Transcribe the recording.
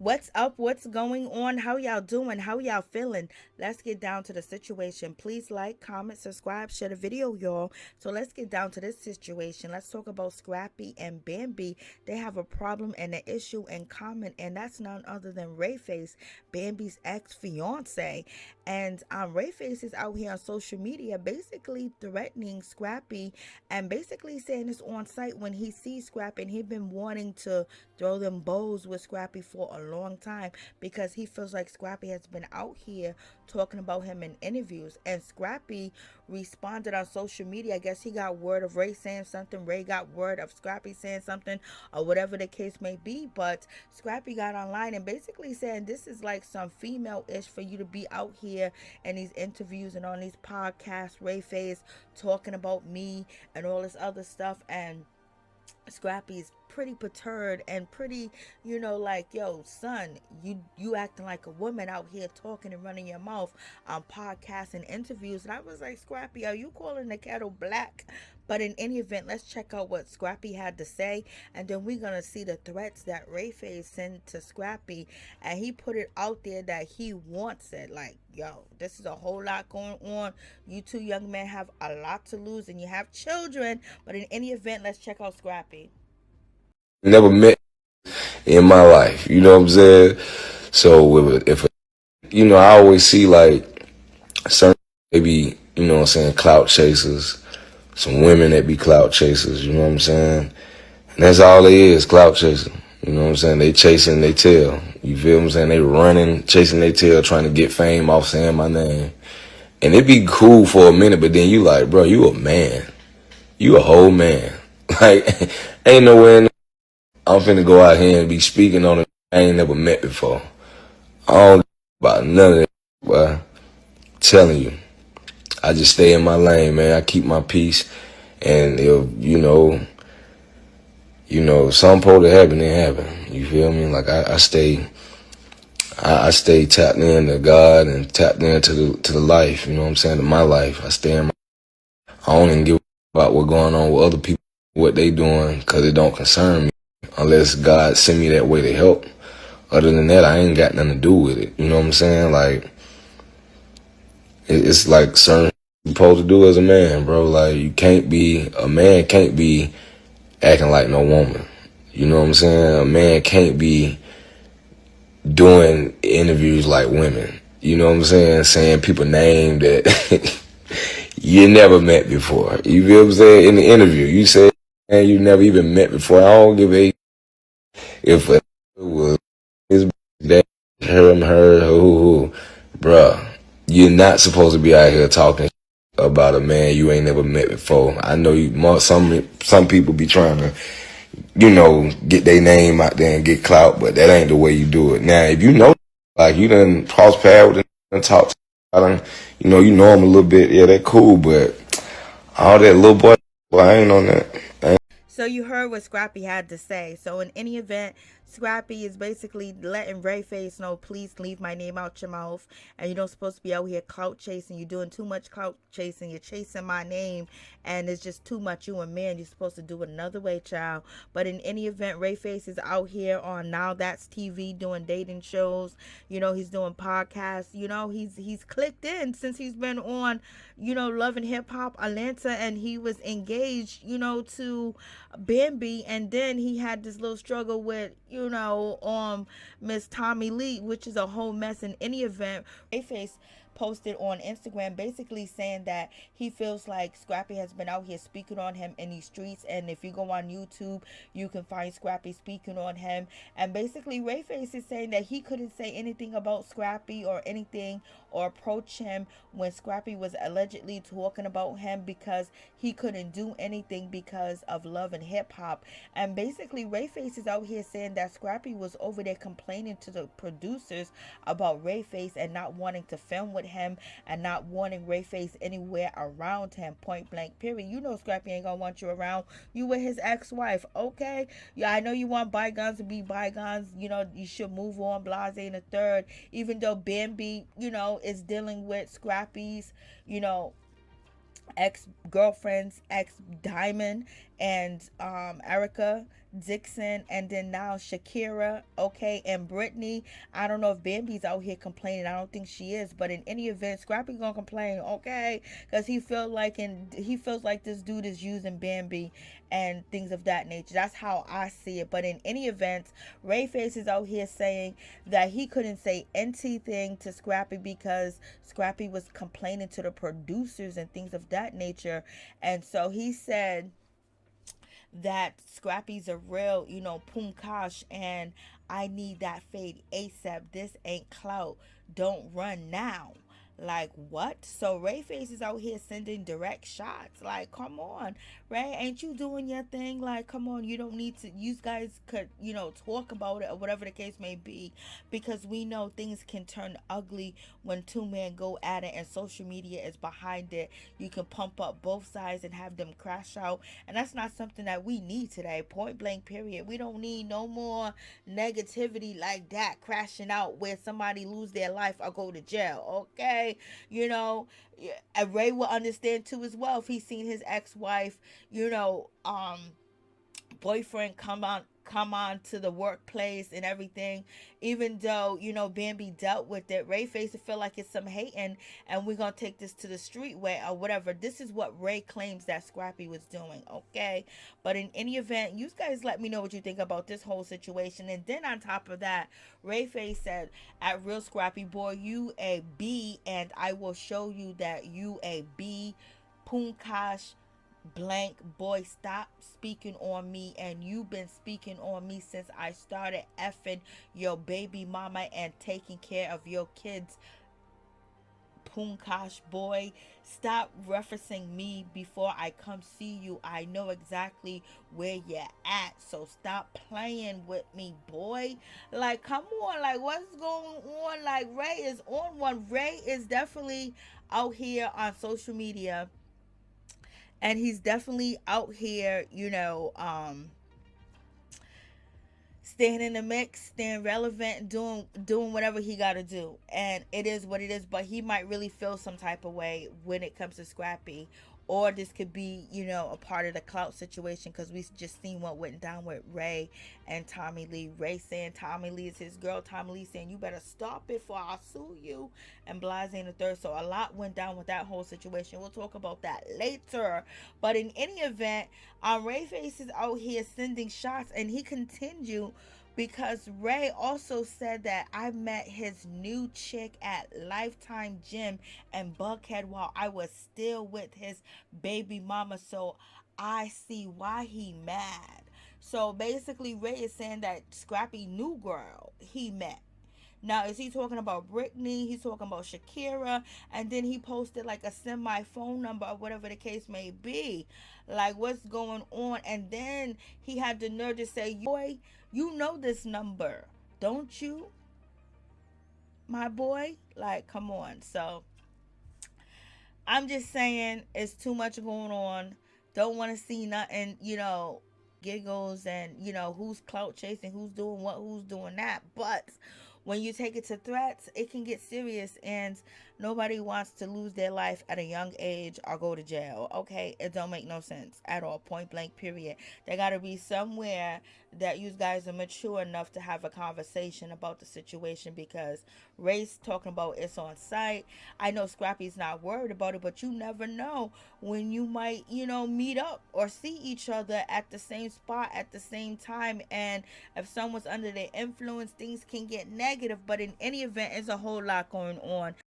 What's up? What's going on? How y'all doing? How y'all feeling? Let's get down to the situation. Please like, comment, subscribe, share the video, y'all. So let's get down to this situation. Let's talk about Scrappy and Bambi. They have a problem and an issue in common, and that's none other than Rayface, Bambi's ex-fiance. And Rayface is out here on social media basically threatening Scrappy and basically saying it's on site when he sees Scrappy, and he's been wanting to throw them bows with Scrappy for a long time because he feels like Scrappy has been out here talking about him in interviews. And Scrappy responded on social media. I guess he got word of Ray saying something, Ray got word of Scrappy saying something, or whatever the case may be. But Scrappy got online and basically saying this is like some female ish for you to be out here in these interviews and on these podcasts, Rayface talking about me and all this other stuff. And Scrappy's pretty perturbed and pretty, like, yo, son, you acting like a woman out here talking and running your mouth on podcasts and interviews. And I was like, Scrappy, are you calling the kettle black? But in any event, let's check out what Scrappy had to say, and then we're gonna see the threats that Rayface sent to Scrappy, and he put it out there that he wants it. Like, yo, this is a whole lot going on. You two young men have a lot to lose, and you have children. But in any event, let's check out Scrappy. Never met in my life. You know what I'm saying? So if I always see like certain maybe what I'm saying, clout chasers, some women that be clout chasers. You know what I'm saying? And that's all they is, clout chasing. You know what I'm saying? They chasing their tail. You feel what I'm saying? They running, chasing their tail, trying to get fame off saying my name. And it be cool for a minute, but then you like, bro, you a man. You a whole man. Like, ain't nowhere in I'm finna go out here and be speaking on it I ain't never met before. I don't about none of that, boy. Telling you. I just stay in my lane, man. I keep my peace. And if, something supposed to happen, it happen. You feel me? Like I stay tapped into God and tapped into the life, you know what I'm saying, to my life. I don't even give about what's going on with other people, what they doing, cause it don't concern me. Unless God send me that way to help. Other than that, I ain't got nothing to do with it. You know what I'm saying? Like, it's like certain you supposed to do as a man, bro. Like, a man can't be acting like no woman. You know what I'm saying? A man can't be doing interviews like women. You know what I'm saying? Saying people name that you never met before. You feel what I'm saying? In the interview, you say, man, you never even met before. I don't give a if it was his that her, who, bruh. You're not supposed to be out here talking about a man you ain't never met before. I know some people be trying to, get their name out there and get clout, but that ain't the way you do it. Now, if you know, like you done cross paths with him and talk, you know him a little bit, yeah, that cool, but all that little boy, well, I ain't on that. So you heard what Scrappy had to say. So in any event, Scrappy is basically letting Rayface know, please leave my name out your mouth. And you're not supposed to be out here clout chasing. You're doing too much clout chasing. You're chasing my name. And it's just too much. You a man. You're supposed to do it another way, child. But in any event, Rayface is out here on Now That's TV doing dating shows. He's doing podcasts. He's clicked in since he's been on, Love and Hip Hop Atlanta. And he was engaged, to Bambi, and then he had this little struggle with, Miss Tommy Lee, which is a whole mess. In any event, Rayface posted on Instagram basically saying that he feels like Scrappy has been out here speaking on him in these streets. And if you go on YouTube, you can find Scrappy speaking on him. And basically, Rayface is saying that he couldn't say anything about Scrappy or anything or approach him when Scrappy was allegedly talking about him because he couldn't do anything because of Love and Hip Hop. And basically, Rayface is out here saying that Scrappy was over there complaining to the producers about Rayface and not wanting to film with him and not wanting Rayface anywhere around him, point blank, period. Scrappy ain't gonna want you around. You with his ex-wife, okay? Yeah, I know you want bygones to be bygones. You should move on, blase in the third. Even though Bambi, is dealing with Scrappy's, ex-girlfriends, ex-Diamond, and Erica, Dixon, and then now Shakira, okay, and Brittany. I don't know if Bambi's out here complaining. I don't think she is, but in any event, Scrappy gonna complain, okay, because he feels like this dude is using Bambi and things of that nature. That's how I see it. But in any event, Rayface is out here saying that he couldn't say anything to Scrappy because Scrappy was complaining to the producers and things of that nature, and so he said that Scrappy's a real, punkash, and I need that fade ASAP. This ain't clout. Don't run now. Like what? So Rayface is out here sending direct shots. Like, come on, Ray, ain't you doing your thing? Like, come on, you don't need to. You guys could, talk about it or whatever the case may be, because we know things can turn ugly when two men go at it, and social media is behind it. You can pump up both sides and have them crash out, and that's not something that we need today. Point blank. Period. We don't need no more negativity like that crashing out where somebody lose their life or go to jail. Okay, you know, and Ray will understand too as well if he's seen his ex-wife, boyfriend come on to the workplace and everything. Even though Bambi dealt with it, Ray face to feel like it's some hating, and we're gonna take this to the street way or whatever. This is what Ray claims that Scrappy was doing, okay? But in any event, you guys let me know what you think about this whole situation. And then on top of that, Ray face said, at real Scrappy boy, you a B, and I will show you that you a B. Punkash blank boy, stop speaking on me, and you've been speaking on me since I started effing your baby mama and taking care of your kids. Punkash boy, stop referencing me before I come see you. I know exactly where you're at, so stop playing with me, boy. Like, come on, like, what's going on? Like, Ray is on one. Ray is definitely out here on social media, and he's definitely out here, staying in the mix, staying relevant, doing whatever he got to do, and it is what it is. But he might really feel some type of way when it comes to Scrappy, or this could be, a part of the clout situation, because we just seen what went down with Ray and Tommy Lee. Ray saying Tommy Lee is his girl. Tommy Lee saying, you better stop it for I'll sue you, and Blase in the third. So a lot went down with that whole situation. We'll talk about that later. But in any event, Rayface is out here sending shots, and he continued, because Ray also said that I met his new chick at Lifetime Gym and Buckhead while I was still with his baby mama, so I see why he mad. So basically, Ray is saying that Scrappy New Girl he met. Now, is he talking about Brittany? He's talking about Shakira. And then he posted like a semi phone number or whatever the case may be. Like, what's going on? And then he had the nerve to say, boy, you know this number, don't you, my boy? Like, come on. So I'm just saying, it's too much going on. Don't want to see nothing, giggles and, who's clout chasing, who's doing what, who's doing that. But when you take it to threats, it can get serious, and nobody wants to lose their life at a young age or go to jail. Okay, it don't make no sense at all. Point blank. Period. There got to be somewhere that you guys are mature enough to have a conversation about the situation, because Ray's talking about it's on site. I know Scrappy's not worried about it, but you never know when you might, meet up or see each other at the same spot at the same time. And if someone's under their influence, things can get negative. But in any event, there's a whole lot going on.